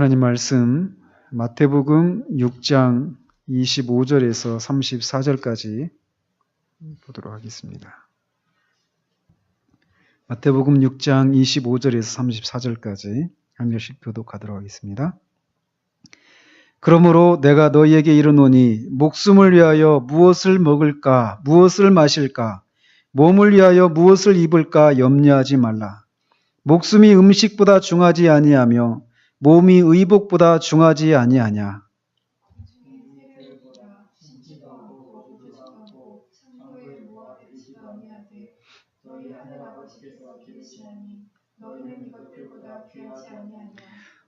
하나님 말씀 마태복음 6장 25절에서 34절까지 보도록 하겠습니다. 마태복음 6장 25절에서 34절까지 한 절씩 교독하도록 하겠습니다. 그러므로 내가 너희에게 이르노니 목숨을 위하여 무엇을 먹을까 무엇을 마실까 몸을 위하여 무엇을 입을까 염려하지 말라. 목숨이 음식보다 중하지 아니하며 몸이 의복보다 중하지 아니하냐.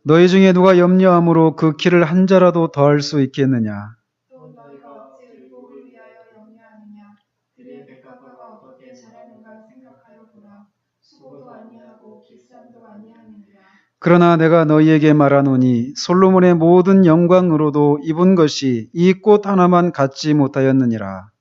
너희 중에 누가 염려함으로 그 키를 한 자라도 더할 수 있겠느냐. 또 너희가 어찌 의복을 위하여 염려하느냐. 그의 백합화가 어떻게 자라는가 생각하여 보라. 수고도 아니하고 깃쌈도 아니하느니라. 그러나 내가 너희에게 말하노니 솔로몬의 모든 영광으로도 입은 것이 이 꽃 하나만 갖지 못하였느니라.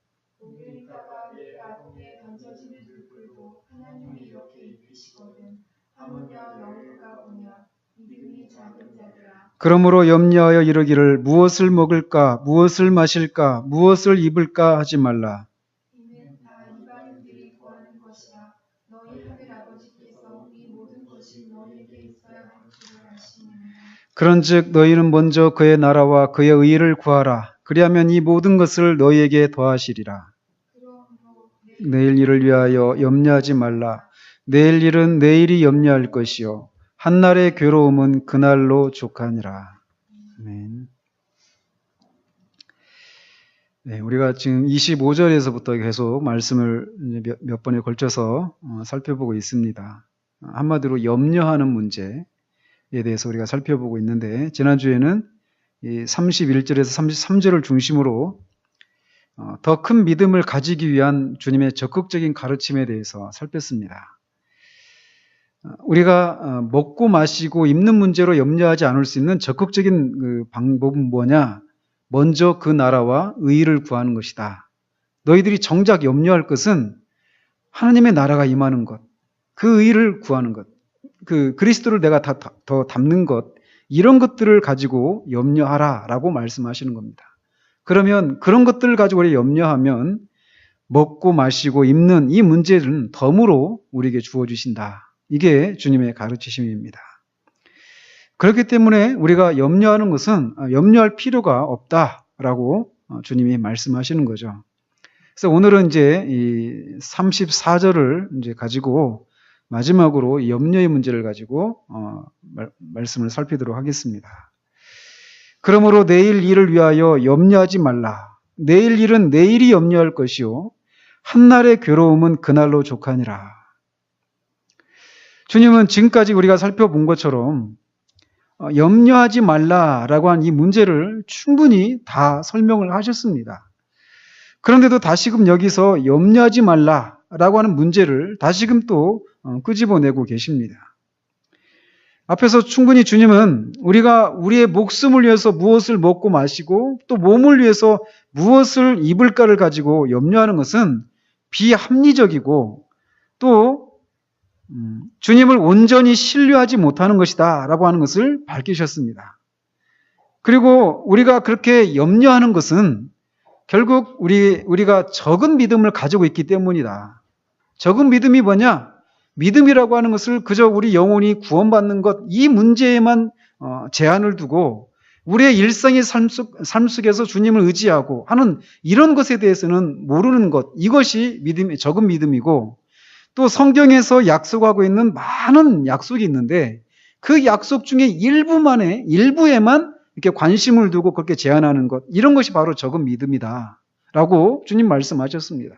우리다가 그 아궁에 던져지는 물불도 하나님이 이렇게 입히시거든. 하물며 너희가 보냐. 믿음이 작은 자들아. 그러므로 염려하여 이르기를 무엇을 먹을까 무엇을 마실까 무엇을 입을까 하지 말라. 이는 다 이방인들이 구하는 것이라. 너희 하늘 아버지께서 이 모든 것이 너희에게 있어야 할 줄을 아시느니라. 그런즉 너희는 먼저 그의 나라와 그의 의를 구하라. 그리하면 이 모든 것을 너희에게 더하시리라. 그러므로 내일 일을 위하여 염려하지 말라. 내일 일은 내일이 염려할 것이요 한날의 괴로움은 그날로 족하니라. 아멘. 네, 우리가 지금 25절에서부터 계속 말씀을 몇 번에 걸쳐서 살펴보고 있습니다. 한마디로 염려하는 문제에 대해서 우리가 살펴보고 있는데, 지난주에는 이 31절에서 33절을 중심으로 더 큰 믿음을 가지기 위한 주님의 적극적인 가르침에 대해서 살폈습니다. 우리가 먹고 마시고 입는 문제로 염려하지 않을 수 있는 적극적인 그 방법은 뭐냐? 먼저 그 나라와 의를 구하는 것이다. 너희들이 정작 염려할 것은 하나님의 나라가 임하는 것, 그 의를 구하는 것, 그 그리스도를 내가 더 닮는 것, 이런 것들을 가지고 염려하라 라고 말씀하시는 겁니다. 그러면 그런 것들을 가지고 우리 염려하면 먹고 마시고 입는 이 문제는 덤으로 우리에게 주어주신다. 이게 주님의 가르치심입니다. 그렇기 때문에 우리가 염려하는 것은 염려할 필요가 없다라고 주님이 말씀하시는 거죠. 그래서 오늘은 이제 이 34절을 이제 가지고 마지막으로 이 염려의 문제를 가지고 말씀을 살피도록 하겠습니다. 그러므로 내일 일을 위하여 염려하지 말라. 내일 일은 내일이 염려할 것이요 한날의 괴로움은 그날로 족하니라. 주님은 지금까지 우리가 살펴본 것처럼 염려하지 말라라고 한 이 문제를 충분히 다 설명을 하셨습니다. 그런데도 다시금 여기서 염려하지 말라라고 하는 문제를 다시금 또 끄집어내고 계십니다. 앞에서 충분히 주님은 우리가 우리의 목숨을 위해서 무엇을 먹고 마시고 또 몸을 위해서 무엇을 입을까를 가지고 염려하는 것은 비합리적이고 또 주님을 온전히 신뢰하지 못하는 것이다 라고 하는 것을 밝히셨습니다. 그리고 우리가 그렇게 염려하는 것은 결국 우리가 적은 믿음을 가지고 있기 때문이다. 적은 믿음이 뭐냐? 믿음이라고 하는 것을 그저 우리 영혼이 구원받는 것, 이 문제에만 제한을 두고 우리의 일상의 삶 속에서 주님을 의지하고 하는 이런 것에 대해서는 모르는 것, 이것이 적은 믿음이고, 또 성경에서 약속하고 있는 많은 약속이 있는데 그 약속 중에 일부에만 이렇게 관심을 두고 그렇게 제한하는 것, 이런 것이 바로 적은 믿음이다 라고 주님 말씀하셨습니다.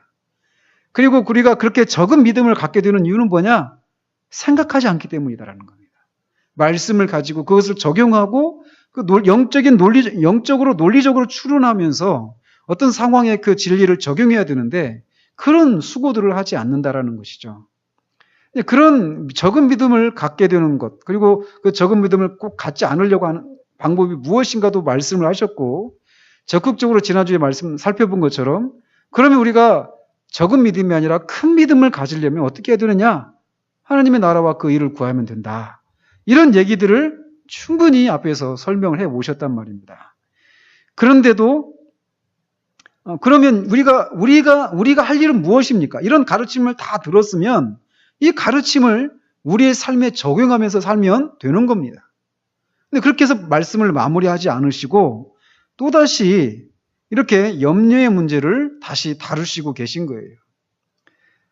그리고 우리가 그렇게 적은 믿음을 갖게 되는 이유는 뭐냐? 생각하지 않기 때문이다라는 겁니다. 말씀을 가지고 그것을 적용하고 그 영적으로 논리적으로 추론하면서 어떤 상황에 그 진리를 적용해야 되는데 그런 수고들을 하지 않는다라는 것이죠. 그런 적은 믿음을 갖게 되는 것, 그리고 그 적은 믿음을 꼭 갖지 않으려고 하는 방법이 무엇인가도 말씀을 하셨고, 적극적으로 지난주에 말씀 살펴본 것처럼 그러면 우리가 적은 믿음이 아니라 큰 믿음을 가지려면 어떻게 해야 되느냐? 하나님의 나라와 그 일을 구하면 된다. 이런 얘기들을 충분히 앞에서 설명을 해 오셨단 말입니다. 그런데도 그러면 우리가 할 일은 무엇입니까? 이런 가르침을 다 들었으면 이 가르침을 우리의 삶에 적용하면서 살면 되는 겁니다. 근데 그렇게 해서 말씀을 마무리하지 않으시고 또다시 이렇게 염려의 문제를 다시 다루시고 계신 거예요.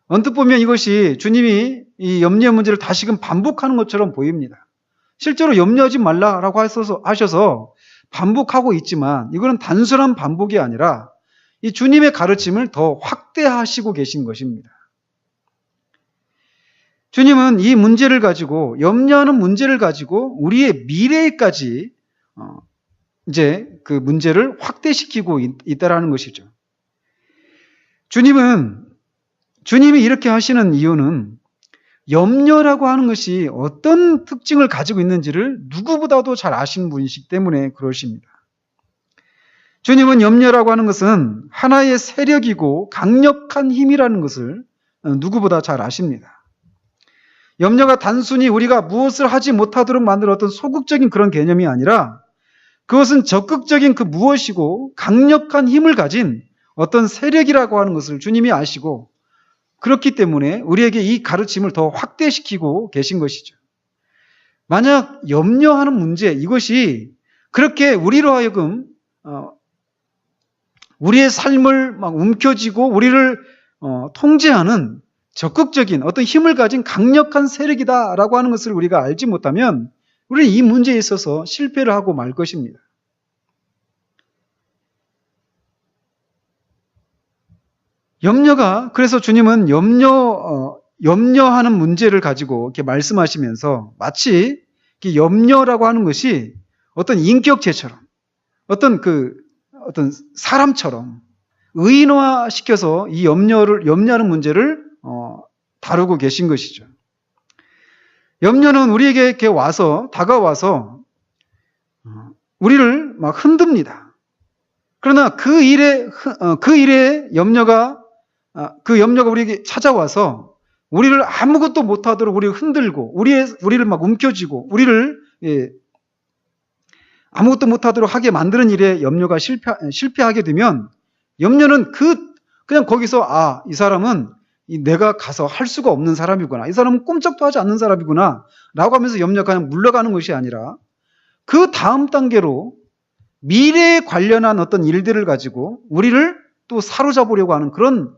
언뜻 보면 이것이 주님이 이 염려의 문제를 다시금 반복하는 것처럼 보입니다. 실제로 염려하지 말라라고 하셔서 반복하고 있지만 이거는 단순한 반복이 아니라 이 주님의 가르침을 더 확대하시고 계신 것입니다. 주님은 이 문제를 가지고, 염려하는 문제를 가지고 우리의 미래에까지 이제 그 문제를 확대시키고 있다라는 것이죠. 주님이 이렇게 하시는 이유는 염려라고 하는 것이 어떤 특징을 가지고 있는지를 누구보다도 잘 아시는 분이시기 때문에 그러십니다. 주님은 염려라고 하는 것은 하나의 세력이고 강력한 힘이라는 것을 누구보다 잘 아십니다. 염려가 단순히 우리가 무엇을 하지 못하도록 만든 어떤 소극적인 그런 개념이 아니라 그것은 적극적인 그 무엇이고 강력한 힘을 가진 어떤 세력이라고 하는 것을 주님이 아시고 그렇기 때문에 우리에게 이 가르침을 더 확대시키고 계신 것이죠. 만약 염려하는 문제, 이것이 그렇게 우리로 하여금 우리의 삶을 막 움켜쥐고 우리를 통제하는 적극적인 어떤 힘을 가진 강력한 세력이다라고 하는 것을 우리가 알지 못하면 우리는 이 문제에 있어서 실패를 하고 말 것입니다. 그래서 주님은 염려하는 문제를 가지고 이렇게 말씀하시면서 마치 염려라고 하는 것이 어떤 인격체처럼 어떤 사람처럼 의인화시켜서 이 염려하는 문제를 다루고 계신 것이죠. 염려는 우리에게 이렇게 다가와서 우리를 막 흔듭니다. 그러나 그 일에 염려가 우리에게 찾아와서 우리를 아무것도 못하도록 우리를 흔들고 우리를 막 움켜쥐고 우리를 아무것도 못하도록 하게 만드는 일에 염려가 실패하게 되면 염려는 그냥 거기서 이 사람은 내가 가서 할 수가 없는 사람이구나. 이 사람은 꼼짝도 하지 않는 사람이구나. 라고 하면서 염려가 그냥 물러가는 것이 아니라 그 다음 단계로 미래에 관련한 어떤 일들을 가지고 우리를 또 사로잡으려고 하는 그런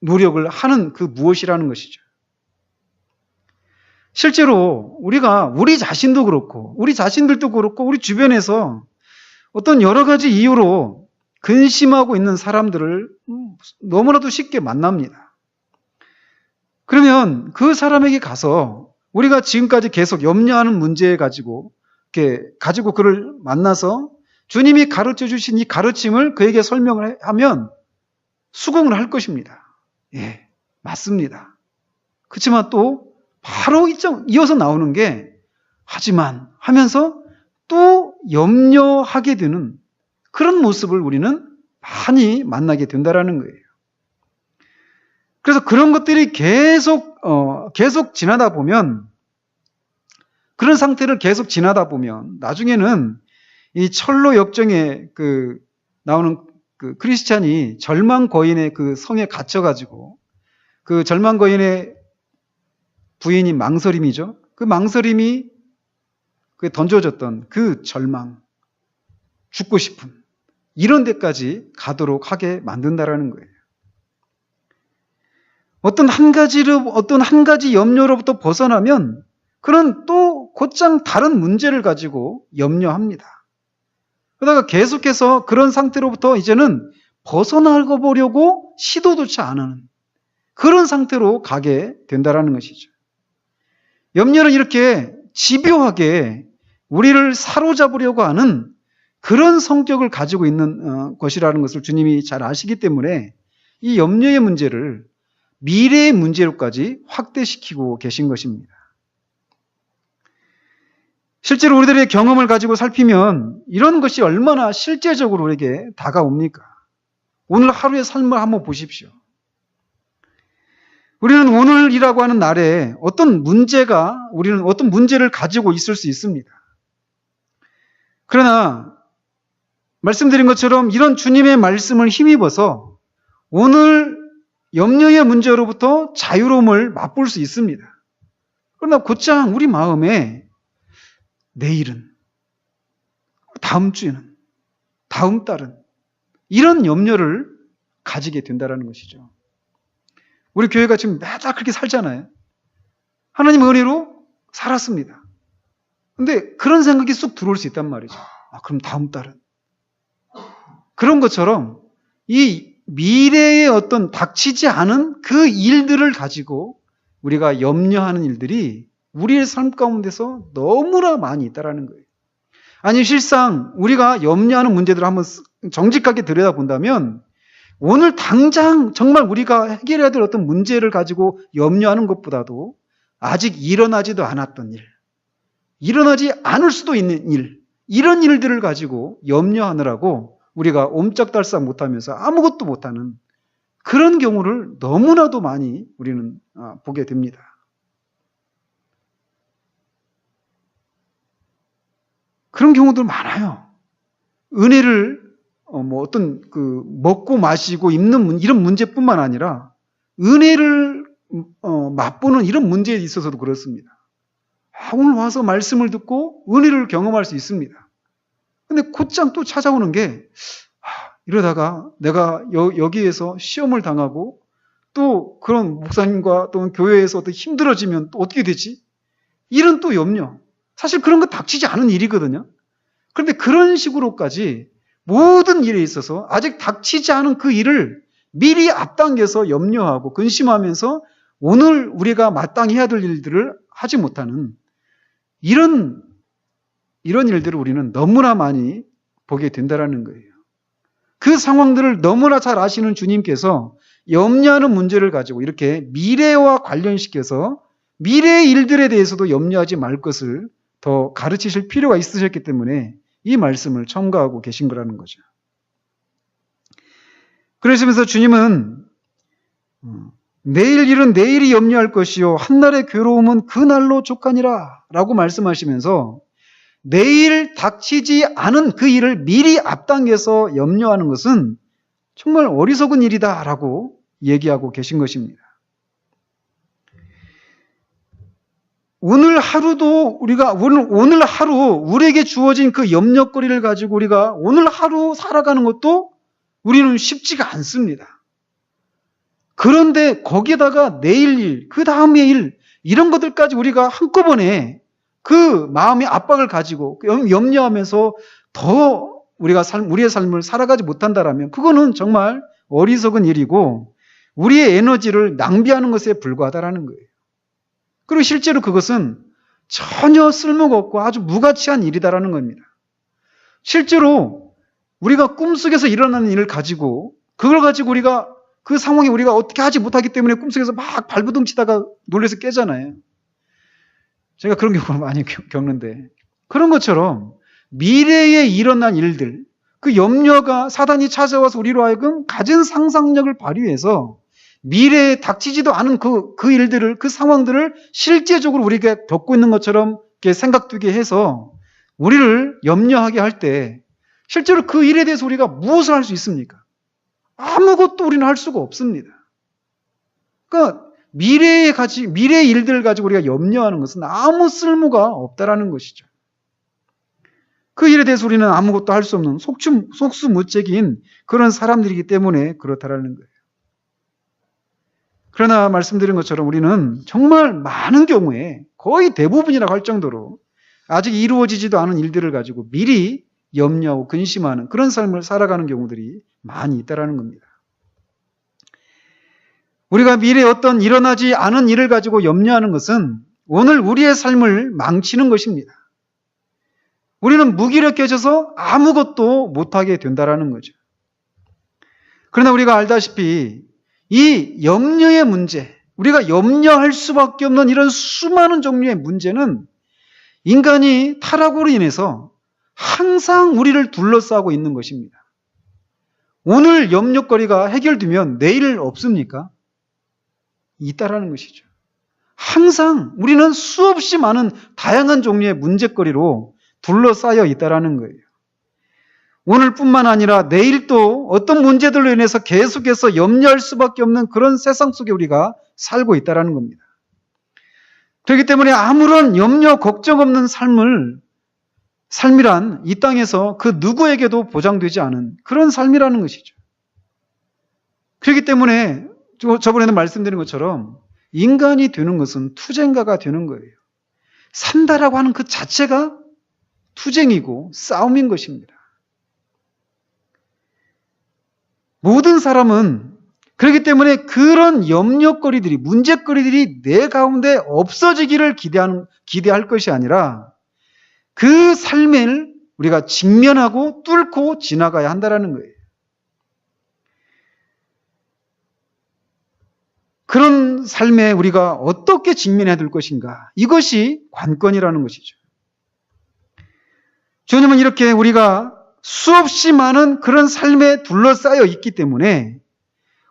노력을 하는 그 무엇이라는 것이죠. 실제로 우리 자신도 그렇고 우리 자신들도 그렇고 우리 주변에서 어떤 여러 가지 이유로 근심하고 있는 사람들을 너무나도 쉽게 만납니다. 그러면 그 사람에게 가서 우리가 지금까지 계속 염려하는 문제 가지고 그를 만나서 주님이 가르쳐 주신 이 가르침을 그에게 설명을 하면 수긍을 할 것입니다. 예, 맞습니다. 그렇지만 또 바로 이어서 나오는 게 하지만 하면서 또 염려하게 되는 그런 모습을 우리는 많이 만나게 된다라는 거예요. 그래서 그런 것들이 계속 지나다 보면 그런 상태를 계속 지나다 보면 나중에는 이 철로 역정에 나오는 그 크리스찬이 절망 거인의 그 성에 갇혀가지고 그 절망 거인의 부인이 망설임이죠. 그 망설임이 던져졌던 그 절망, 죽고 싶은 이런 데까지 가도록 하게 만든다라는 거예요. 어떤 한 가지 염려로부터 벗어나면 그는 또 곧장 다른 문제를 가지고 염려합니다. 그러다가 계속해서 그런 상태로부터 이제는 벗어나고 보려고 시도조차 안 하는 그런 상태로 가게 된다라는 것이죠. 염려는 이렇게 집요하게 우리를 사로잡으려고 하는 그런 성격을 가지고 있는 것이라는 것을 주님이 잘 아시기 때문에 이 염려의 문제를 미래의 문제로까지 확대시키고 계신 것입니다. 실제로 우리들의 경험을 가지고 살피면 이런 것이 얼마나 실제적으로 우리에게 다가옵니까? 오늘 하루의 삶을 한번 보십시오. 우리는 오늘이라고 하는 날에 우리는 어떤 문제를 가지고 있을 수 있습니다. 그러나 말씀드린 것처럼 이런 주님의 말씀을 힘입어서 오늘 염려의 문제로부터 자유로움을 맛볼 수 있습니다. 그러나 곧장 우리 마음에 내일은, 다음 주에는, 다음 달은 이런 염려를 가지게 된다는 것이죠. 우리 교회가 지금 매달 그렇게 살잖아요. 하나님의 은혜로 살았습니다. 근데 그런 생각이 쑥 들어올 수 있단 말이죠. 그럼 다음 달은. 그런 것처럼 이 미래의 어떤 닥치지 않은 그 일들을 가지고 우리가 염려하는 일들이 우리의 삶 가운데서 너무나 많이 있다는 거예요. 아니, 실상 우리가 염려하는 문제들을 한번 정직하게 들여다본다면 오늘 당장 정말 우리가 해결해야 될 어떤 문제를 가지고 염려하는 것보다도 아직 일어나지도 않았던 일, 일어나지 않을 수도 있는 일, 이런 일들을 가지고 염려하느라고 우리가 옴짝달싹 못하면서 아무것도 못하는 그런 경우를 너무나도 많이 우리는 보게 됩니다. 그런 경우들 많아요. 은혜를 어떤 먹고 마시고 입는 이런 문제뿐만 아니라 은혜를 맛보는 이런 문제에 있어서도 그렇습니다. 오늘 와서 말씀을 듣고 은혜를 경험할 수 있습니다. 근데 곧장 또 찾아오는 게 이러다가 내가 여기에서 시험을 당하고 또 그런 목사님과 또는 교회에서 또 힘들어지면 또 어떻게 되지? 이런 또 염려. 사실 그런 거 닥치지 않은 일이거든요. 그런데 그런 식으로까지 모든 일에 있어서 아직 닥치지 않은 그 일을 미리 앞당겨서 염려하고 근심하면서 오늘 우리가 마땅히 해야 될 일들을 하지 못하는 이런 일들을 우리는 너무나 많이 보게 된다는 거예요. 그 상황들을 너무나 잘 아시는 주님께서 염려하는 문제를 가지고 이렇게 미래와 관련시켜서 미래의 일들에 대해서도 염려하지 말 것을 더 가르치실 필요가 있으셨기 때문에 이 말씀을 첨가하고 계신 거라는 거죠. 그러시면서 주님은 내일 일은 내일이 염려할 것이요 한날의 괴로움은 그날로 족하니라 라고 말씀하시면서 내일 닥치지 않은 그 일을 미리 앞당겨서 염려하는 것은 정말 어리석은 일이다 라고 얘기하고 계신 것입니다. 오늘 하루도 오늘 하루 우리에게 주어진 그 염려거리를 가지고 우리가 오늘 하루 살아가는 것도 우리는 쉽지가 않습니다. 그런데 거기에다가 내일 일, 그 다음의 일, 이런 것들까지 우리가 한꺼번에 그 마음의 압박을 가지고 염려하면서 더 우리의 삶을 살아가지 못한다라면 그거는 정말 어리석은 일이고 우리의 에너지를 낭비하는 것에 불과하다라는 거예요. 그리고 실제로 그것은 전혀 쓸모가 없고 아주 무가치한 일이다라는 겁니다. 실제로 우리가 꿈속에서 일어나는 일을 가지고 그걸 가지고 우리가 그 상황에 우리가 어떻게 하지 못하기 때문에 꿈속에서 막 발버둥 치다가 놀라서 깨잖아요. 제가 그런 경우를 많이 겪는데 그런 것처럼 미래에 일어난 일들, 그 염려가 사단이 찾아와서 우리로 하여금 가진 상상력을 발휘해서 미래에 닥치지도 않은 그 일들을, 그 상황들을 실제적으로 우리가 겪고 있는 것처럼 이렇게 생각되게 해서 우리를 염려하게 할 때 실제로 그 일에 대해서 우리가 무엇을 할 수 있습니까? 아무것도 우리는 할 수가 없습니다. 그러니까 미래의 일들을 가지고 우리가 염려하는 것은 아무 쓸모가 없다라는 것이죠. 그 일에 대해서 우리는 아무것도 할 수 없는 속수무책인 그런 사람들이기 때문에 그렇다라는 거예요. 그러나 말씀드린 것처럼 우리는 정말 많은 경우에 거의 대부분이라고 할 정도로 아직 이루어지지도 않은 일들을 가지고 미리 염려하고 근심하는 그런 삶을 살아가는 경우들이 많이 있다는 겁니다. 우리가 미래에 어떤 일어나지 않은 일을 가지고 염려하는 것은 오늘 우리의 삶을 망치는 것입니다. 우리는 무기력해져서 아무것도 못하게 된다는 거죠. 그러나 우리가 알다시피 이 염려의 문제, 우리가 염려할 수밖에 없는 이런 수많은 종류의 문제는 인간이 타락으로 인해서 항상 우리를 둘러싸고 있는 것입니다. 오늘 염려거리가 해결되면 내일 없습니까? 있다라는 것이죠. 항상 우리는 수없이 많은 다양한 종류의 문제거리로 둘러싸여 있다라는 거예요. 오늘뿐만 아니라 내일도 어떤 문제들로 인해서 계속해서 염려할 수밖에 없는 그런 세상 속에 우리가 살고 있다는 겁니다. 그렇기 때문에 아무런 염려, 걱정 없는 삶이란 이 땅에서 그 누구에게도 보장되지 않은 그런 삶이라는 것이죠. 그렇기 때문에 저번에도 말씀드린 것처럼 인간이 되는 것은 투쟁가가 되는 거예요. 산다라고 하는 그 자체가 투쟁이고 싸움인 것입니다. 모든 사람은 그렇기 때문에 그런 염려거리들이, 문제거리들이 내 가운데 없어지기를 기대할 것이 아니라 그 삶을 우리가 직면하고 뚫고 지나가야 한다는 거예요. 그런 삶에 우리가 어떻게 직면해야 될 것인가? 이것이 관건이라는 것이죠. 주님은 이렇게 우리가 수없이 많은 그런 삶에 둘러싸여 있기 때문에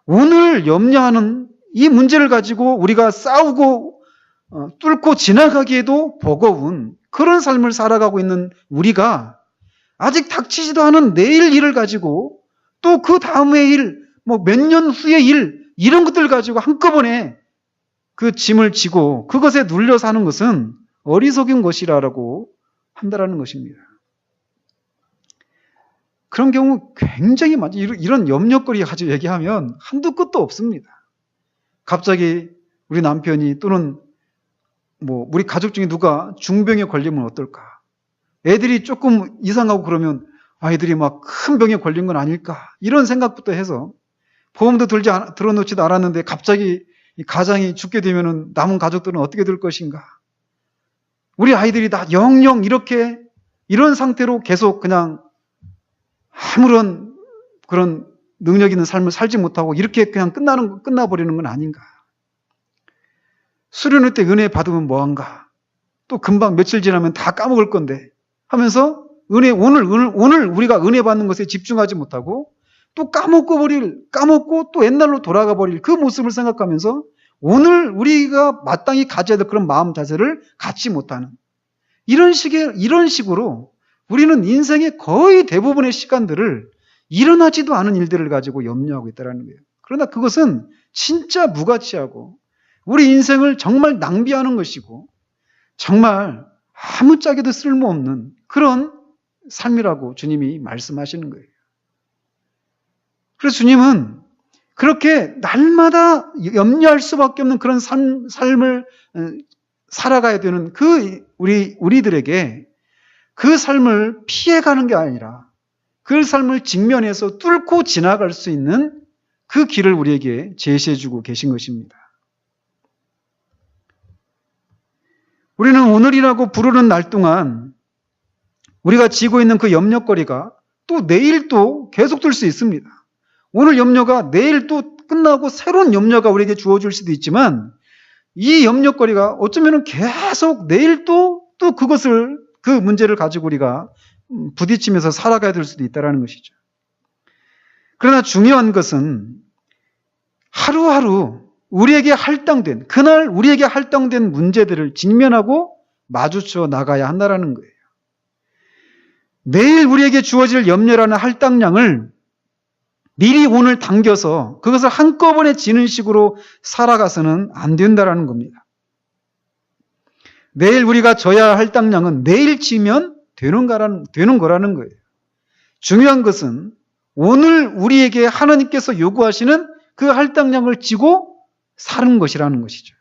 오늘 염려하는 이 문제를 가지고 우리가 싸우고 뚫고 지나가기에도 버거운 그런 삶을 살아가고 있는 우리가 아직 닥치지도 않은 내일 일을 가지고 또 그 다음의 일, 몇 년 후의 일, 이런 것들 가지고 한꺼번에 그 짐을 지고 그것에 눌려 사는 것은 어리석은 것이라고 한다라는 것입니다. 그런 경우 굉장히 많죠. 이런 염려거리 가지고 얘기하면 한두 끝도 없습니다. 갑자기 우리 남편이 또는 우리 가족 중에 누가 중병에 걸리면 어떨까? 애들이 조금 이상하고 그러면 아이들이 막 큰 병에 걸린 건 아닐까? 이런 생각부터 해서 보험도 들어놓지도 않았는데 갑자기 이 가장이 죽게 되면 남은 가족들은 어떻게 될 것인가? 우리 아이들이 다 영영 이런 상태로 계속 그냥 아무런 그런 능력 있는 삶을 살지 못하고 이렇게 그냥 끝나버리는 건 아닌가? 수련회 때 은혜 받으면 뭐한가? 또 금방 며칠 지나면 다 까먹을 건데 하면서 오늘 우리가 은혜 받는 것에 집중하지 못하고 또 까먹고 또 옛날로 돌아가 버릴 그 모습을 생각하면서 오늘 우리가 마땅히 가져야 될 그런 마음 자세를 갖지 못하는 이런 식으로 우리는 인생의 거의 대부분의 시간들을 일어나지도 않은 일들을 가지고 염려하고 있다는 거예요. 그러나 그것은 진짜 무가치하고 우리 인생을 정말 낭비하는 것이고 정말 아무짝에도 쓸모없는 그런 삶이라고 주님이 말씀하시는 거예요. 그래서 주님은 그렇게 날마다 염려할 수밖에 없는 그런 삶을 살아가야 되는 우리들에게 그 삶을 피해가는 게 아니라 그 삶을 직면해서 뚫고 지나갈 수 있는 그 길을 우리에게 제시해주고 계신 것입니다. 우리는 오늘이라고 부르는 날 동안 우리가 지고 있는 그 염려거리가 또 내일 또 계속될 수 있습니다. 오늘 염려가 내일 또 끝나고 새로운 염려가 우리에게 주어질 수도 있지만 이 염려거리가 어쩌면 계속 내일 또 그 문제를 가지고 우리가 부딪히면서 살아가야 될 수도 있다는 것이죠. 그러나 중요한 것은 하루하루 그날 우리에게 할당된 문제들을 직면하고 마주쳐 나가야 한다는 거예요. 내일 우리에게 주어질 염려라는 할당량을 미리 오늘 당겨서 그것을 한꺼번에 지는 식으로 살아가서는 안 된다는 겁니다. 내일 우리가 져야 할 할당량은 내일 지면 되는 거라는 거예요. 중요한 것은 오늘 우리에게 하나님께서 요구하시는 그 할당량을 지고 사는 것이라는 것이죠.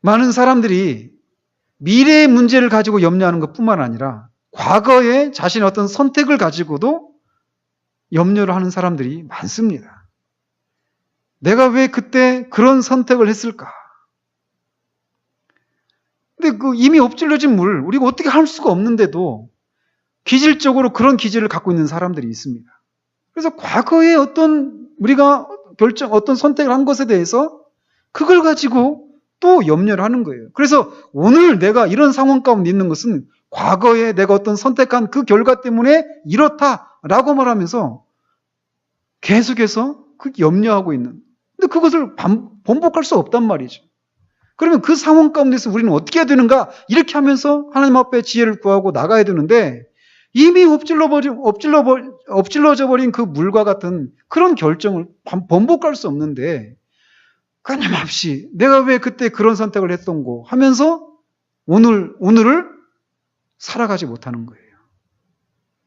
많은 사람들이 미래의 문제를 가지고 염려하는 것뿐만 아니라 과거에 자신의 어떤 선택을 가지고도 염려를 하는 사람들이 많습니다. 내가 왜 그때 그런 선택을 했을까? 근데 이미 엎질러진 물, 우리가 어떻게 할 수가 없는데도 기질적으로 그런 기질을 갖고 있는 사람들이 있습니다. 그래서 과거에 우리가 어떤 선택을 한 것에 대해서 그걸 가지고 또 염려를 하는 거예요. 그래서 오늘 내가 이런 상황 가운데 있는 것은 과거에 내가 어떤 선택한 그 결과 때문에 이렇다라고 말하면서 계속해서 염려하고 있는. 근데 그것을 번복할 수 없단 말이죠. 그러면 그 상황 가운데서 우리는 어떻게 해야 되는가? 이렇게 하면서 하나님 앞에 지혜를 구하고 나가야 되는데 이미 엎질러져 버린 그 물과 같은 그런 결정을 번복할 수 없는데 끊임없이 내가 왜 그때 그런 선택을 했던고 하면서 오늘을 살아가지 못하는 거예요.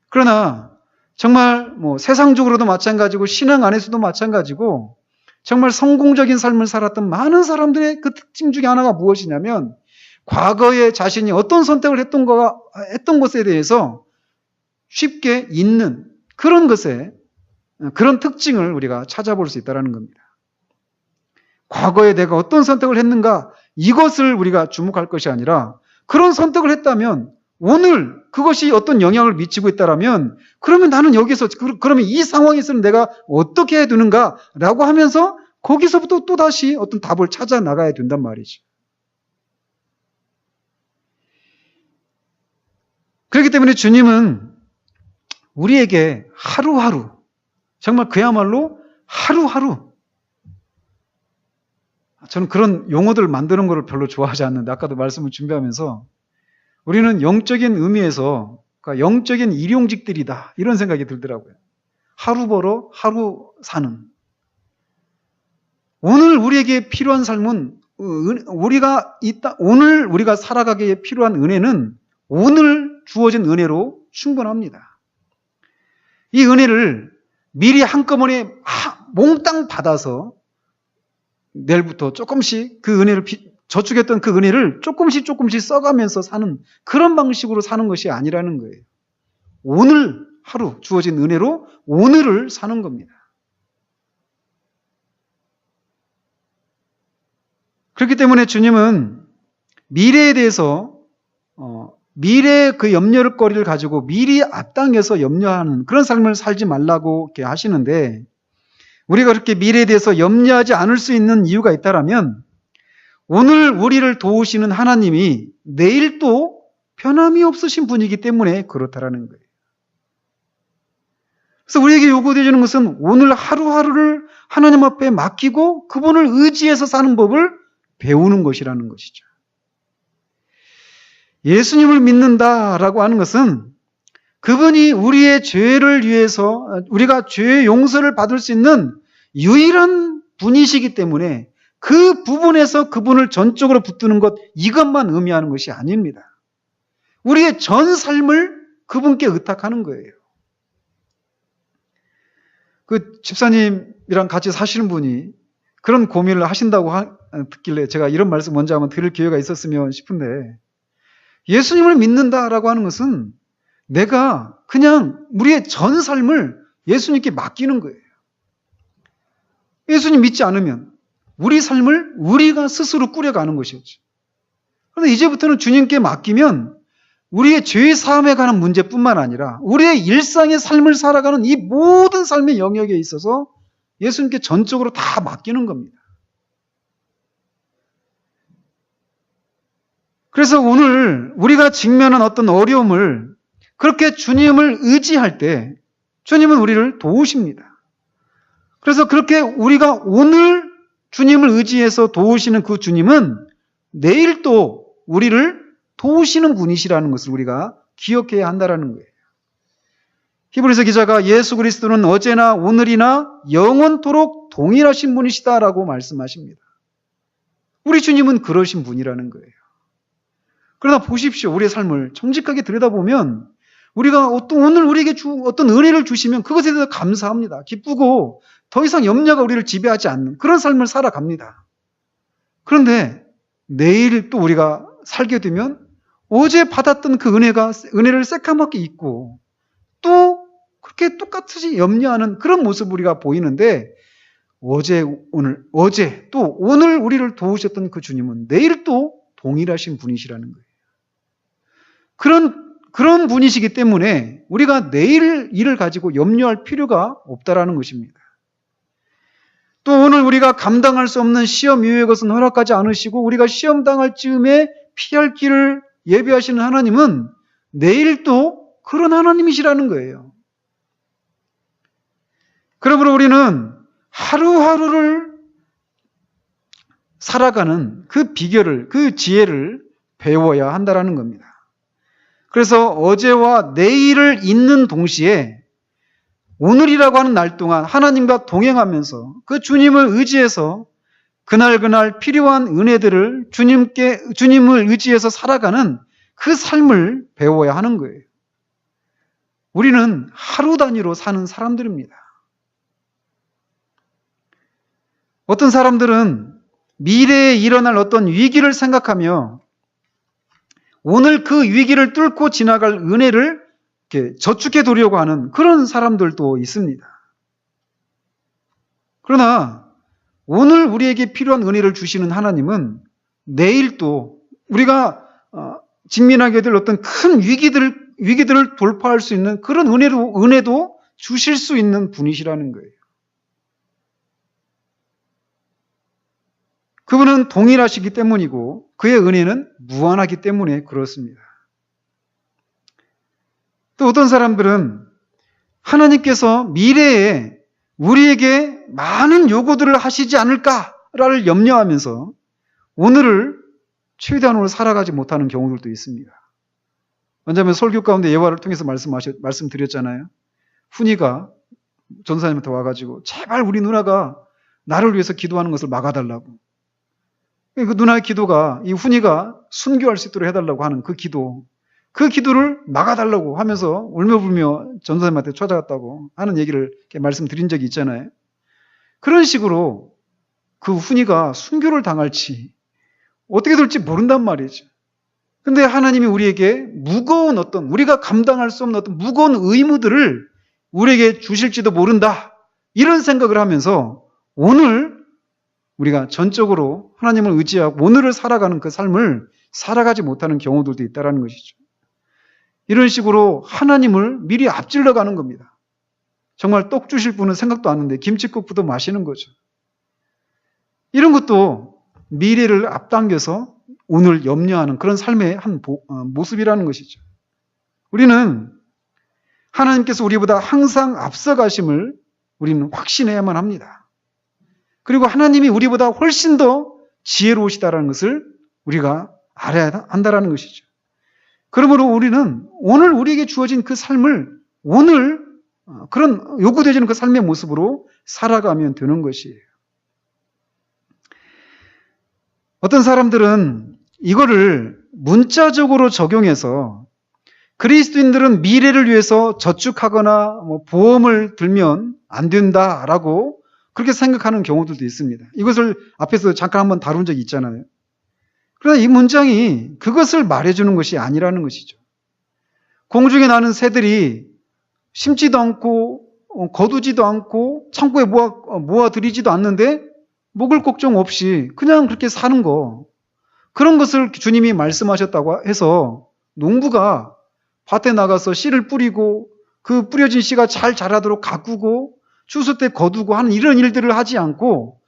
그러나 정말 세상적으로도 마찬가지고 신앙 안에서도 마찬가지고 정말 성공적인 삶을 살았던 많은 사람들의 그 특징 중에 하나가 무엇이냐면 과거에 자신이 어떤 선택을 했던 것에 대해서 쉽게 잊는 그런 특징을 우리가 찾아볼 수 있다는 겁니다. 과거에 내가 어떤 선택을 했는가 이것을 우리가 주목할 것이 아니라 그런 선택을 했다면 오늘 그것이 어떤 영향을 미치고 있다면 그러면 나는 여기서 그러면 이 상황에서는 내가 어떻게 해야 되는가라고 하면서 거기서부터 또다시 어떤 답을 찾아 나가야 된단 말이죠. 그렇기 때문에 주님은 우리에게 하루하루 정말 그야말로 하루하루 저는 그런 용어들을 만드는 것을 별로 좋아하지 않는데 아까도 말씀을 준비하면서 우리는 영적인 의미에서 그러니까 영적인 일용직들이다 이런 생각이 들더라고요. 하루 벌어 하루 사는 오늘 우리에게 필요한 삶은 오늘 우리가 살아가기에 필요한 은혜는 오늘 주어진 은혜로 충분합니다. 이 은혜를 미리 한꺼번에 몽땅 받아서 내일부터 조금씩 그 은혜를 저축했던 그 은혜를 조금씩 써가면서 사는 그런 방식으로 사는 것이 아니라는 거예요. 오늘 하루 주어진 은혜로 오늘을 사는 겁니다. 그렇기 때문에 주님은 미래에 대해서 미래의 그 염려거리를 가지고 미리 앞당겨서 염려하는 그런 삶을 살지 말라고 이렇게 하시는데 우리가 그렇게 미래에 대해서 염려하지 않을 수 있는 이유가 있다면 오늘 우리를 도우시는 하나님이 내일 또 변함이 없으신 분이기 때문에 그렇다라는 거예요. 그래서 우리에게 요구되어지는 것은 오늘 하루하루를 하나님 앞에 맡기고 그분을 의지해서 사는 법을 배우는 것이라는 것이죠. 예수님을 믿는다라고 하는 것은 그분이 우리의 죄를 위해서 우리가 죄의 용서를 받을 수 있는 유일한 분이시기 때문에 그 부분에서 그분을 전적으로 붙드는 것 이것만 의미하는 것이 아닙니다. 우리의 전 삶을 그분께 의탁하는 거예요. 그 집사님이랑 같이 사시는 분이 그런 고민을 하신다고 듣길래 제가 이런 말씀 먼저 한번 드릴 기회가 있었으면 싶은데 예수님을 믿는다라고 하는 것은 내가 그냥 우리의 전 삶을 예수님께 맡기는 거예요. 예수님 믿지 않으면 우리 삶을 우리가 스스로 꾸려가는 것이었죠. 그런데 이제부터는 주님께 맡기면 우리의 죄 사함에 관한 문제뿐만 아니라 우리의 일상의 삶을 살아가는 이 모든 삶의 영역에 있어서 예수님께 전적으로 다 맡기는 겁니다. 그래서 오늘 우리가 직면한 어떤 어려움을 그렇게 주님을 의지할 때 주님은 우리를 도우십니다. 그래서 그렇게 우리가 오늘 주님을 의지해서 도우시는 그 주님은 내일 또 우리를 도우시는 분이시라는 것을 우리가 기억해야 한다는 거예요. 히브리서 기자가 예수 그리스도는 어제나 오늘이나 영원토록 동일하신 분이시다라고 말씀하십니다. 우리 주님은 그러신 분이라는 거예요. 그러나 보십시오. 우리의 삶을 정직하게 들여다보면 우리가 오늘 우리에게 어떤 은혜를 주시면 그것에 대해서 감사합니다. 기쁘고 더 이상 염려가 우리를 지배하지 않는 그런 삶을 살아갑니다. 그런데 내일 또 우리가 살게 되면 어제 받았던 그 은혜를 새까맣게 잊고 또 그렇게 똑같이 염려하는 그런 모습을 우리가 보이는데 어제 또 오늘 우리를 도우셨던 그 주님은 내일 또 동일하신 분이시라는 거예요. 그런 분이시기 때문에 우리가 내일 일을 가지고 염려할 필요가 없다라는 것입니다. 또 오늘 우리가 감당할 수 없는 시험 이후의 것은 허락하지 않으시고 우리가 시험 당할 즈음에 피할 길을 예비하시는 하나님은 내일 또 그런 하나님이시라는 거예요. 그러므로 우리는 하루하루를 살아가는 그 비결을, 그 지혜를 배워야 한다라는 겁니다. 그래서 어제와 내일을 잇는 동시에 오늘이라고 하는 날 동안 하나님과 동행하면서 그 주님을 의지해서 그날 필요한 은혜들을 주님을 의지해서 살아가는 그 삶을 배워야 하는 거예요. 우리는 하루 단위로 사는 사람들입니다. 어떤 사람들은 미래에 일어날 어떤 위기를 생각하며 오늘 그 위기를 뚫고 지나갈 은혜를 이렇게 저축해 두려고 하는 그런 사람들도 있습니다. 그러나 오늘 우리에게 필요한 은혜를 주시는 하나님은 내일 또 우리가 직면하게 될 어떤 큰 위기들을 돌파할 수 있는 그런 은혜도 주실 수 있는 분이시라는 거예요. 그분은 동일하시기 때문이고 그의 은혜는 무한하기 때문에 그렇습니다. 또 어떤 사람들은 하나님께서 미래에 우리에게 많은 요구들을 하시지 않을까를 염려하면서 오늘을 최대한으로 살아가지 못하는 경우들도 있습니다. 왜냐하면 설교 가운데 예화를 통해서 말씀드렸잖아요. 훈이가 전사님한테 와가지고 제발 우리 누나가 나를 위해서 기도하는 것을 막아달라고. 그 누나의 기도가 이 훈이가 순교할 수 있도록 해달라고 하는 그 기도를 막아달라고 하면서 울며불며 전사님한테 찾아갔다고 하는 얘기를 이렇게 말씀드린 적이 있잖아요. 그런 식으로 그 훈이가 순교를 당할지 어떻게 될지 모른단 말이죠. 근데 하나님이 우리에게 무거운 우리가 감당할 수 없는 어떤 무거운 의무들을 우리에게 주실지도 모른다. 이런 생각을 하면서 오늘 우리가 전적으로 하나님을 의지하고 오늘을 살아가는 그 삶을 살아가지 못하는 경우들도 있다는 것이죠. 이런 식으로 하나님을 미리 앞질러 가는 겁니다. 정말 떡 주실 분은 생각도 안 하는데 김치국부터 마시는 거죠. 이런 것도 미래를 앞당겨서 오늘 염려하는 그런 삶의 한 모습이라는 것이죠. 우리는 하나님께서 우리보다 항상 앞서가심을 우리는 확신해야만 합니다. 그리고 하나님이 우리보다 훨씬 더 지혜로우시다는 것을 우리가 알아야 한다는 것이죠. 그러므로 우리는 오늘 우리에게 주어진 그 삶을 오늘 그런 요구되어지는 그 삶의 모습으로 살아가면 되는 것이에요. 어떤 사람들은 이거를 문자적으로 적용해서 그리스도인들은 미래를 위해서 저축하거나 보험을 들면 안 된다라고 그렇게 생각하는 경우들도 있습니다. 이것을 앞에서 잠깐 한번 다룬 적이 있잖아요. 그러나 이 문장이 그것을 말해주는 것이 아니라는 것이죠. 공중에 나는 새들이 심지도 않고 거두지도 않고 창고에 모아들이지도 않는데 먹을 걱정 없이 그냥 그렇게 사는 거, 그런 것을 주님이 말씀하셨다고 해서 농부가 밭에 나가서 씨를 뿌리고 그 뿌려진 씨가 잘 자라도록 가꾸고 추수 때 거두고 하는 이런 일들을 하지 않고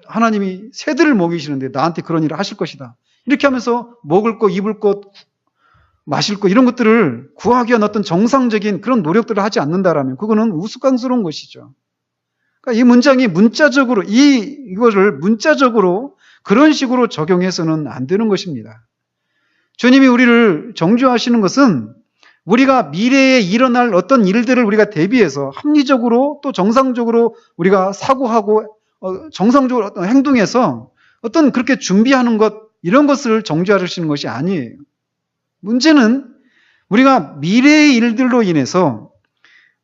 하나님이 새들을 먹이시는데 나한테 그런 일을 하실 것이다. 이렇게 하면서 먹을 것, 입을 것, 마실 것 이런 것들을 구하기 위한 어떤 정상적인 그런 노력들을 하지 않는다라면 그거는 우스꽝스러운 것이죠. 그러니까 이 문장이 이것을 문자적으로 그런 식으로 적용해서는 안 되는 것입니다. 주님이 우리를 정죄하시는 것은 우리가 미래에 일어날 어떤 일들을 우리가 대비해서 합리적으로 또 정상적으로 우리가 사고하고 정상적으로 어떤 행동해서 어떤 그렇게 준비하는 것 이런 것을 정죄하시는 것이 아니에요. 문제는 우리가 미래의 일들로 인해서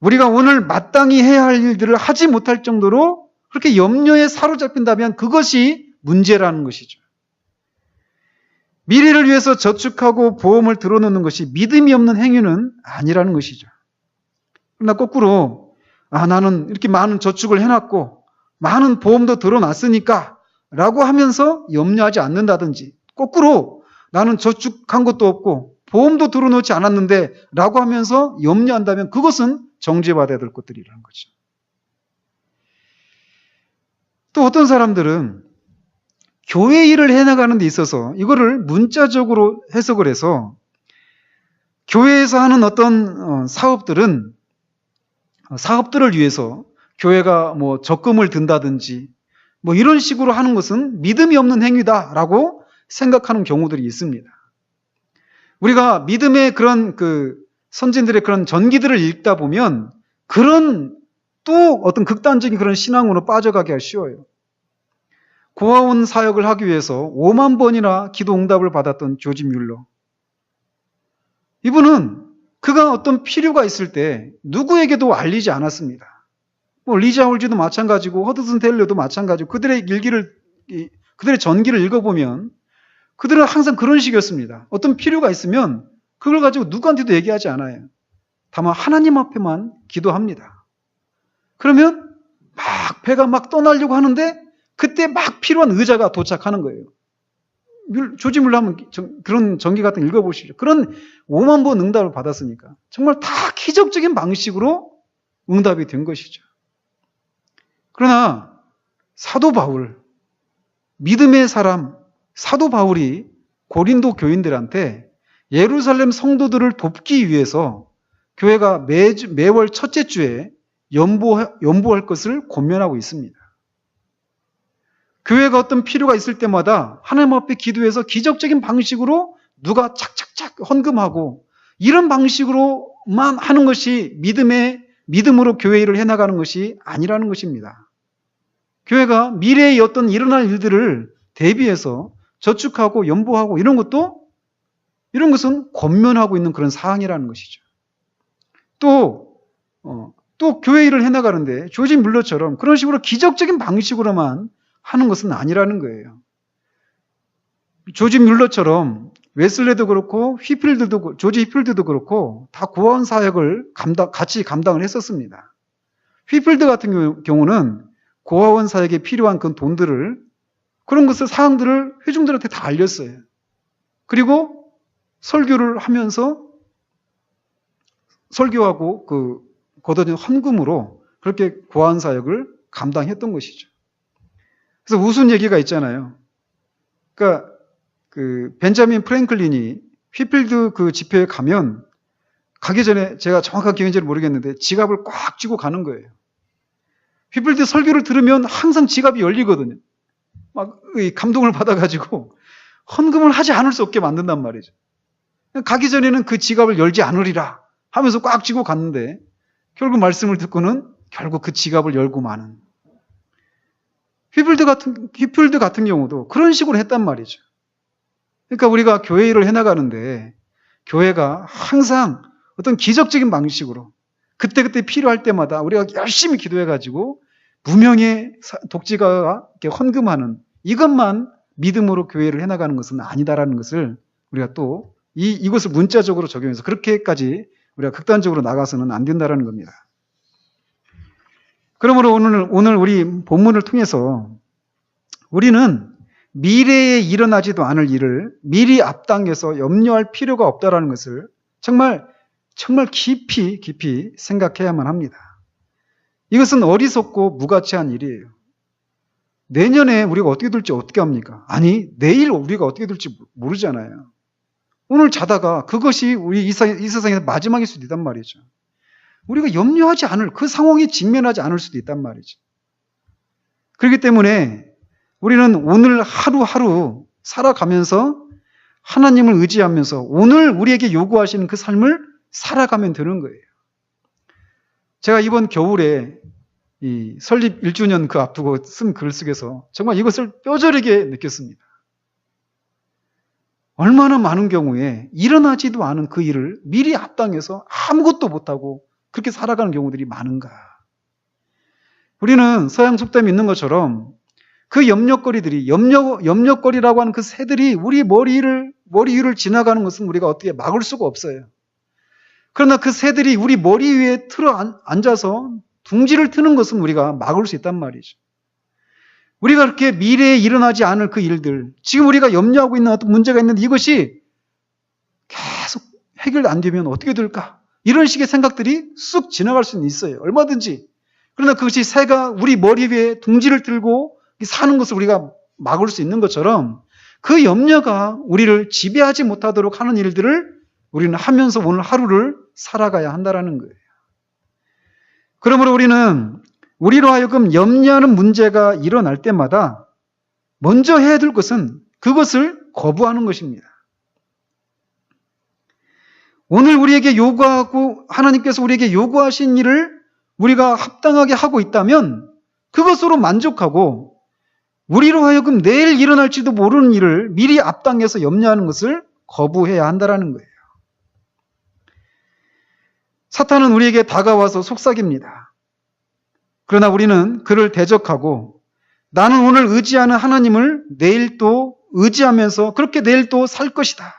우리가 오늘 마땅히 해야 할 일들을 하지 못할 정도로 그렇게 염려에 사로잡힌다면 그것이 문제라는 것이죠. 미래를 위해서 저축하고 보험을 들어놓는 것이 믿음이 없는 행위는 아니라는 것이죠. 그러나 거꾸로 나는 이렇게 많은 저축을 해놨고 많은 보험도 들어놨으니까 라고 하면서 염려하지 않는다든지 거꾸로 나는 저축한 것도 없고 보험도 들어놓지 않았는데 라고 하면서 염려한다면 그것은 정죄받아야 될 것들이라는 거죠. 또 어떤 사람들은 교회 일을 해나가는 데 있어서 이거를 문자적으로 해석을 해서 교회에서 하는 어떤 사업들을 위해서 교회가 적금을 든다든지 이런 식으로 하는 것은 믿음이 없는 행위다라고 생각하는 경우들이 있습니다. 우리가 믿음의 그런 선진들의 그런 전기들을 읽다 보면 그런 또 어떤 극단적인 그런 신앙으로 빠져가기가 쉬워요. 고아원 사역을 하기 위해서 5만 번이나 기도 응답을 받았던 조지 뮬러. 이분은 그가 어떤 필요가 있을 때 누구에게도 알리지 않았습니다. 리자 홀즈도 마찬가지고 허드슨 테일러도 마찬가지고 그들의 전기를 읽어보면 그들은 항상 그런 식이었습니다. 어떤 필요가 있으면 그걸 가지고 누구한테도 얘기하지 않아요. 다만 하나님 앞에만 기도합니다. 그러면 막 배가 막 떠나려고 하는데 그때 막 필요한 의자가 도착하는 거예요. 조지 뮬러 한번 그런 전기 같은 거 읽어보시죠. 그런 5만 번 응답을 받았으니까 정말 다 기적적인 방식으로 응답이 된 것이죠. 그러나 사도 바울, 믿음의 사람 사도 바울이 고린도 교인들한테 예루살렘 성도들을 돕기 위해서 교회가 매월 첫째 주에 연보할 것을 권면하고 있습니다. 교회가 어떤 필요가 있을 때마다 하나님 앞에 기도해서 기적적인 방식으로 누가 착착착 헌금하고 이런 방식으로만 하는 것이 믿음으로 교회 일을 해나가는 것이 아니라는 것입니다. 교회가 미래에 어떤 일어날 일들을 대비해서 저축하고 연보하고 이런 것은 권면하고 있는 그런 사항이라는 것이죠. 또 교회 일을 해나가는데 조지 뮬러처럼 그런 식으로 기적적인 방식으로만 하는 것은 아니라는 거예요. 조지 뮬러처럼 웨슬레도 그렇고 조지 휘필드도 그렇고 다 고아원 사역을 같이 감당을 했었습니다. 휘필드 같은 경우는 고아원 사역에 필요한 그 돈들을 그런 사항들을 회중들한테 다 알렸어요. 그리고 설교를 하면서 설교하고 거둬진 헌금으로 그렇게 고아원 사역을 감당했던 것이죠. 그래서 웃은 얘기가 있잖아요. 그러니까 벤자민 프랭클린이 휘필드 집회에 가기 전에 제가 정확한 기억인지는 모르겠는데 지갑을 꽉 쥐고 가는 거예요. 휘필드 설교를 들으면 항상 지갑이 열리거든요. 막 감동을 받아가지고 헌금을 하지 않을 수 없게 만든단 말이죠. 가기 전에는 그 지갑을 열지 않으리라 하면서 꽉 쥐고 갔는데 결국 말씀을 듣고는 결국 그 지갑을 열고 마는. 휘필드 같은 경우도 그런 식으로 했단 말이죠. 그러니까 우리가 교회 일을 해나가는데 교회가 항상 어떤 기적적인 방식으로 그때그때 필요할 때마다 우리가 열심히 기도해가지고 무명의 독지가가 헌금하는 이것만 믿음으로 교회를 해나가는 것은 아니다라는 것을 우리가 또 이것을 문자적으로 적용해서 그렇게까지 우리가 극단적으로 나가서는 안 된다라는 겁니다. 그러므로 오늘 우리 본문을 통해서 우리는 미래에 일어나지도 않을 일을 미리 앞당겨서 염려할 필요가 없다라는 것을 정말 깊이 생각해야만 합니다. 이것은 어리석고 무가치한 일이에요. 내년에 우리가 어떻게 될지 어떻게 합니까? 아니, 내일 우리가 어떻게 될지 모르잖아요. 오늘 자다가 그것이 우리 이 세상에서 마지막일 수도 있단 말이죠. 우리가 염려하지 않을 그 상황에 직면하지 않을 수도 있단 말이죠. 그렇기 때문에 우리는 오늘 하루하루 살아가면서 하나님을 의지하면서 오늘 우리에게 요구하시는 그 삶을 살아가면 되는 거예요. 제가 이번 겨울에 이 설립 1주년 앞두고 쓴 글 속에서 정말 이것을 뼈저리게 느꼈습니다. 얼마나 많은 경우에 일어나지도 않은 그 일을 미리 앞당해서 아무것도 못하고 그렇게 살아가는 경우들이 많은가. 우리는 서양 속담이 있는 것처럼 그 염려거리라고 하는 그 새들이 우리 머리 위를 지나가는 것은 우리가 어떻게 막을 수가 없어요. 그러나 그 새들이 우리 머리 위에 앉아서 둥지를 트는 것은 우리가 막을 수 있단 말이죠. 우리가 그렇게 미래에 일어나지 않을 그 일들, 지금 우리가 염려하고 있는 어떤 문제가 있는데 이것이 계속 해결 안 되면 어떻게 될까? 이런 식의 생각들이 쑥 지나갈 수는 있어요. 얼마든지. 그러나 그것이 새가 우리 머리 위에 둥지를 들고 사는 것을 우리가 막을 수 있는 것처럼 그 염려가 우리를 지배하지 못하도록 하는 일들을 우리는 하면서 오늘 하루를 살아가야 한다는 거예요. 그러므로 우리로 하여금 염려하는 문제가 일어날 때마다 먼저 해야 될 것은 그것을 거부하는 것입니다. 오늘 우리에게 요구하고 하나님께서 우리에게 요구하신 일을 우리가 합당하게 하고 있다면 그것으로 만족하고 우리로 하여금 내일 일어날지도 모르는 일을 미리 앞당겨서 염려하는 것을 거부해야 한다는 거예요. 사탄은 우리에게 다가와서 속삭입니다. 그러나 우리는 그를 대적하고 나는 오늘 의지하는 하나님을 내일 또 의지하면서 그렇게 내일 또 살 것이다.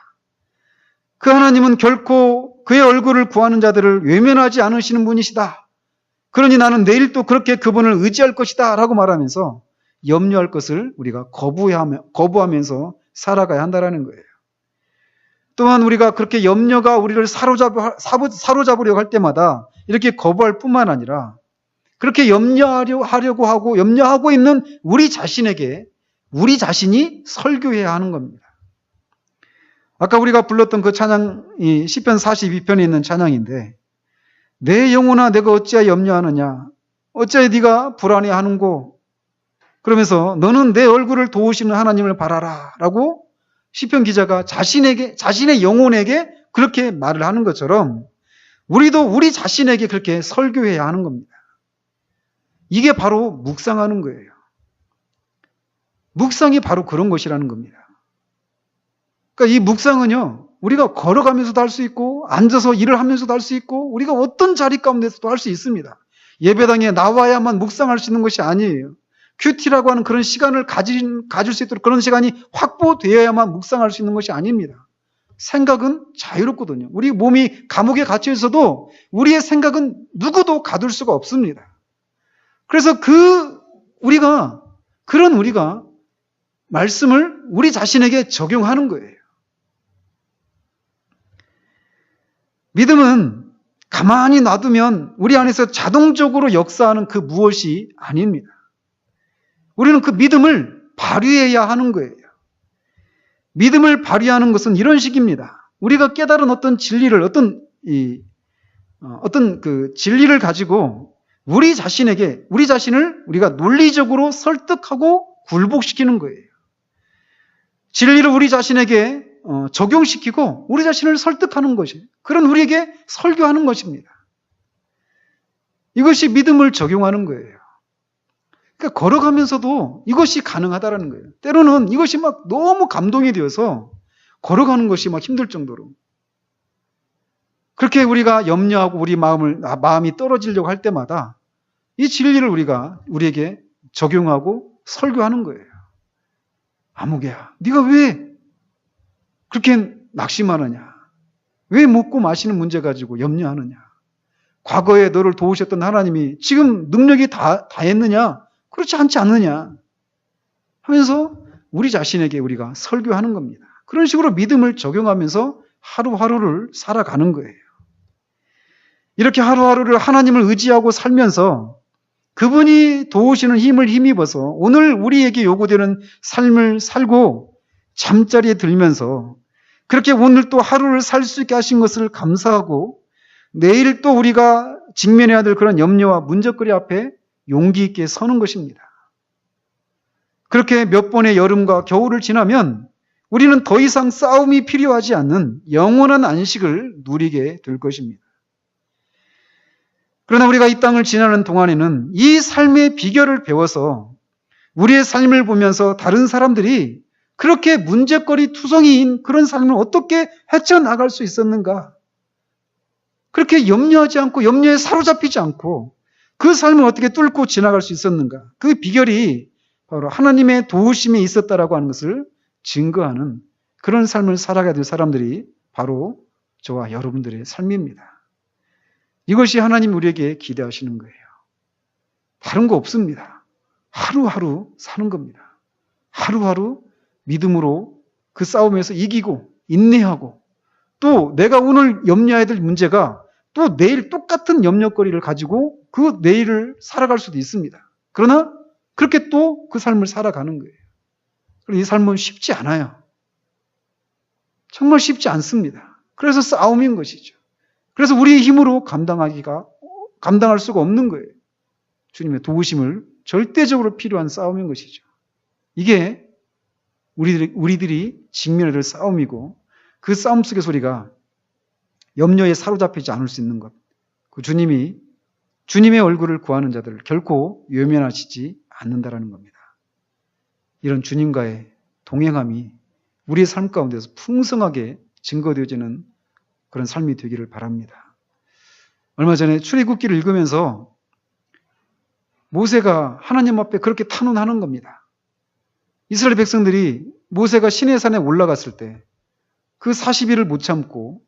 그 하나님은 결코 그의 얼굴을 구하는 자들을 외면하지 않으시는 분이시다. 그러니 나는 내일 또 그렇게 그분을 의지할 것이다 라고 말하면서 염려할 것을 우리가 거부하면서 살아가야 한다는 거예요. 또한 우리가 그렇게 염려가 우리를 사로잡으려고 할 때마다 이렇게 거부할 뿐만 아니라 그렇게 염려하려고 하고 염려하고 있는 우리 자신에게 우리 자신이 설교해야 하는 겁니다. 아까 우리가 불렀던 그 찬양이 시편 42편에 있는 찬양인데 내 영혼아 내가 어찌하여 염려하느냐 어찌하여 네가 불안해하는고 그러면서 너는 내 얼굴을 도우시는 하나님을 바라라 라고 시편 기자가 자신의 영혼에게 그렇게 말을 하는 것처럼 우리도 우리 자신에게 그렇게 설교해야 하는 겁니다. 이게 바로 묵상하는 거예요. 묵상이 바로 그런 것이라는 겁니다. 그러니까 이 묵상은요, 우리가 걸어가면서도 할 수 있고, 앉아서 일을 하면서도 할 수 있고, 우리가 어떤 자리 가운데서도 할 수 있습니다. 예배당에 나와야만 묵상할 수 있는 것이 아니에요. 큐티라고 하는 그런 시간을 가질 수 있도록 그런 시간이 확보되어야만 묵상할 수 있는 것이 아닙니다. 생각은 자유롭거든요. 우리 몸이 감옥에 갇혀 있어도 우리의 생각은 누구도 가둘 수가 없습니다. 그래서 우리가 말씀을 우리 자신에게 적용하는 거예요. 믿음은 가만히 놔두면 우리 안에서 자동적으로 역사하는 그 무엇이 아닙니다. 우리는 그 믿음을 발휘해야 하는 거예요. 믿음을 발휘하는 것은 이런 식입니다. 우리가 깨달은 어떤 진리를, 어떤 그 진리를 가지고 우리 자신을 우리가 논리적으로 설득하고 굴복시키는 거예요. 진리를 우리 자신에게 적용시키고 우리 자신을 설득하는 것이 그런 우리에게 설교하는 것입니다. 이것이 믿음을 적용하는 거예요. 그러니까 걸어가면서도 이것이 가능하다는 거예요. 때로는 이것이 막 너무 감동이 되어서 걸어가는 것이 막 힘들 정도로 그렇게 우리가 염려하고 우리 마음이 떨어지려고 할 때마다 이 진리를 우리에게 적용하고 설교하는 거예요. 아무개야, 네가 왜 그렇게 낙심하느냐? 왜 먹고 마시는 문제 가지고 염려하느냐? 과거에 너를 도우셨던 하나님이 지금 능력이 다 했느냐? 그렇지 않지 않느냐? 하면서 우리 자신에게 우리가 설교하는 겁니다. 그런 식으로 믿음을 적용하면서 하루하루를 살아가는 거예요. 이렇게 하루하루를 하나님을 의지하고 살면서 그분이 도우시는 힘을 힘입어서 오늘 우리에게 요구되는 삶을 살고 잠자리에 들면서 그렇게 오늘 또 하루를 살 수 있게 하신 것을 감사하고 내일 또 우리가 직면해야 될 그런 염려와 문제거리 앞에 용기 있게 서는 것입니다. 그렇게 몇 번의 여름과 겨울을 지나면 우리는 더 이상 싸움이 필요하지 않는 영원한 안식을 누리게 될 것입니다. 그러나 우리가 이 땅을 지나는 동안에는 이 삶의 비결을 배워서 우리의 삶을 보면서 다른 사람들이 그렇게 문제거리 투성이인 그런 삶을 어떻게 헤쳐나갈 수 있었는가? 그렇게 염려하지 않고 염려에 사로잡히지 않고 그 삶을 어떻게 뚫고 지나갈 수 있었는가? 그 비결이 바로 하나님의 도우심이 있었다라고 하는 것을 증거하는 그런 삶을 살아가야 될 사람들이 바로 저와 여러분들의 삶입니다. 이것이 하나님 우리에게 기대하시는 거예요. 다른 거 없습니다. 하루하루 사는 겁니다. 하루하루 믿음으로 그 싸움에서 이기고 인내하고 또 내가 오늘 염려해야 될 문제가 또 내일 똑같은 염려거리를 가지고 그 내일을 살아갈 수도 있습니다. 그러나 그렇게 또 그 삶을 살아가는 거예요. 이 삶은 쉽지 않아요. 정말 쉽지 않습니다. 그래서 싸움인 것이죠. 그래서 우리의 힘으로 감당할 수가 없는 거예요. 주님의 도우심을 절대적으로 필요한 싸움인 것이죠. 이게 우리들이 직면해야 될 싸움이고 그 싸움 속에서 우리가 염려에 사로잡히지 않을 수 있는 것. 그 주님의 얼굴을 구하는 자들을 결코 외면하시지 않는다라는 겁니다. 이런 주님과의 동행함이 우리의 삶 가운데서 풍성하게 증거되어지는 그런 삶이 되기를 바랍니다. 얼마 전에 출애굽기를 읽으면서 모세가 하나님 앞에 그렇게 탄원하는 겁니다. 이스라엘 백성들이 모세가 시내산에 올라갔을 때 그 40일을 못 참고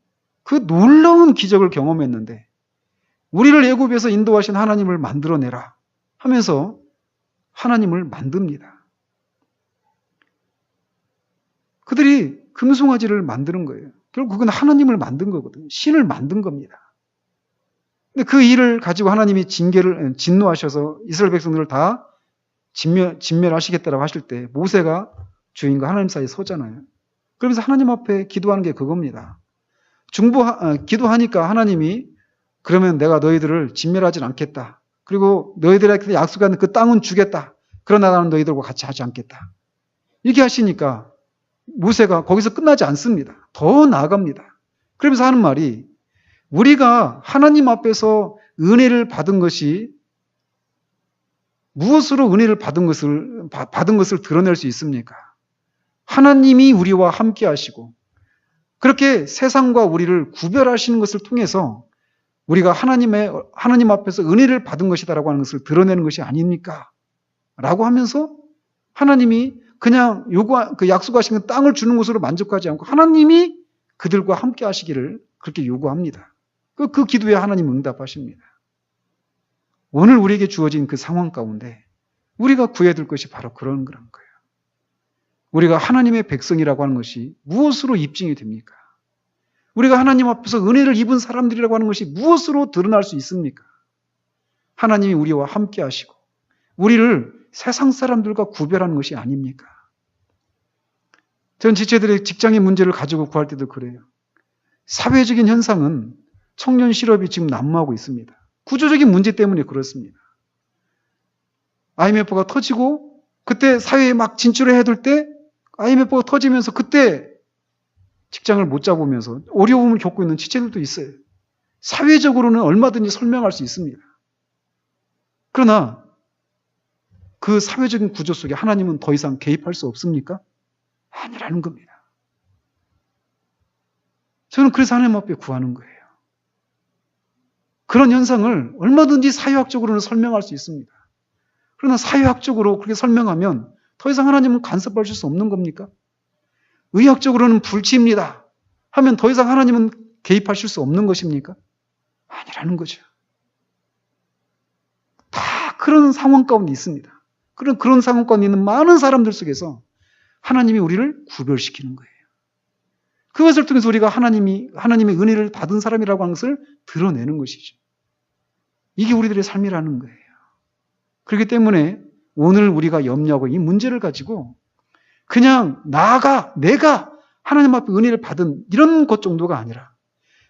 그 놀라운 기적을 경험했는데 우리를 애굽에서 인도하신 하나님을 만들어내라 하면서 하나님을 만듭니다. 그들이 금송아지를 만드는 거예요. 결국 그건 하나님을 만든 거거든요. 신을 만든 겁니다. 근데 그 일을 가지고 하나님이 진노하셔서 이스라엘 백성들을 다 진멸하시겠다라고 하실 때 모세가 주인과 하나님 사이에 서잖아요. 그러면서 하나님 앞에 기도하는 게 그겁니다. 기도하니까 하나님이 그러면 내가 너희들을 진멸하진 않겠다. 그리고 너희들에게 약속한 그 땅은 주겠다. 그러나 나는 너희들과 같이 하지 않겠다. 이렇게 하시니까 모세가 거기서 끝나지 않습니다. 더 나아갑니다. 그러면서 하는 말이 우리가 하나님 앞에서 은혜를 받은 것이 무엇으로 은혜를 받은 것을 드러낼 수 있습니까? 하나님이 우리와 함께 하시고 그렇게 세상과 우리를 구별하시는 것을 통해서 우리가 하나님 앞에서 은혜를 받은 것이다라고 하는 것을 드러내는 것이 아닙니까? 라고 하면서 하나님이 그냥 약속하신 그 땅을 주는 것으로 만족하지 않고 하나님이 그들과 함께 하시기를 그렇게 요구합니다. 그 기도에 하나님 응답하십니다. 오늘 우리에게 주어진 그 상황 가운데 우리가 구해야 될 것이 바로 그런 거예요. 우리가 하나님의 백성이라고 하는 것이 무엇으로 입증이 됩니까? 우리가 하나님 앞에서 은혜를 입은 사람들이라고 하는 것이 무엇으로 드러날 수 있습니까? 하나님이 우리와 함께 하시고 우리를 세상 사람들과 구별하는 것이 아닙니까? 전 지체들의 직장의 문제를 가지고 구할 때도 그래요. 사회적인 현상은 청년 실업이 지금 난무하고 있습니다. 구조적인 문제 때문에 그렇습니다. IMF가 터지고 그때 사회에 막 진출해야 될 때 IMF가 터지면서 그때 직장을 못 잡으면서 어려움을 겪고 있는 지체들도 있어요. 사회적으로는 얼마든지 설명할 수 있습니다. 그러나 그 사회적인 구조 속에 하나님은 더 이상 개입할 수 없습니까? 아니라는 겁니다. 저는 그래서 하나님 앞에 구하는 거예요. 그런 현상을 얼마든지 사회학적으로는 설명할 수 있습니다. 그러나 사회학적으로 그렇게 설명하면 더 이상 하나님은 간섭하실 수 없는 겁니까? 의학적으로는 불치입니다 하면 더 이상 하나님은 개입하실 수 없는 것입니까? 아니라는 거죠. 다 그런 상황 가운데 있습니다. 그런 상황 가운데 있는 많은 사람들 속에서 하나님이 우리를 구별시키는 거예요. 그것을 통해서 우리가 하나님의 은혜를 받은 사람이라고 하는 것을 드러내는 것이죠. 이게 우리들의 삶이라는 거예요. 그렇기 때문에 오늘 우리가 염려하고 이 문제를 가지고 그냥 내가 하나님 앞에 은혜를 받은 이런 것 정도가 아니라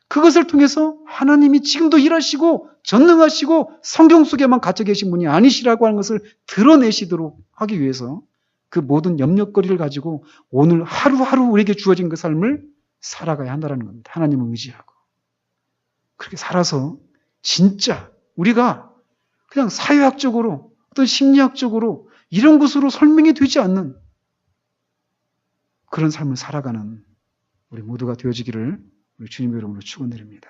그것을 통해서 하나님이 지금도 일하시고 전능하시고 성경 속에만 갇혀 계신 분이 아니시라고 하는 것을 드러내시도록 하기 위해서 그 모든 염려거리를 가지고 오늘 하루하루 우리에게 주어진 그 삶을 살아가야 한다는 겁니다. 하나님을 의지하고. 그렇게 살아서 진짜 우리가 그냥 사회학적으로 어떤 심리학적으로 이런 것으로 설명이 되지 않는 그런 삶을 살아가는 우리 모두가 되어지기를 우리 주님의 이름으로 축원드립니다.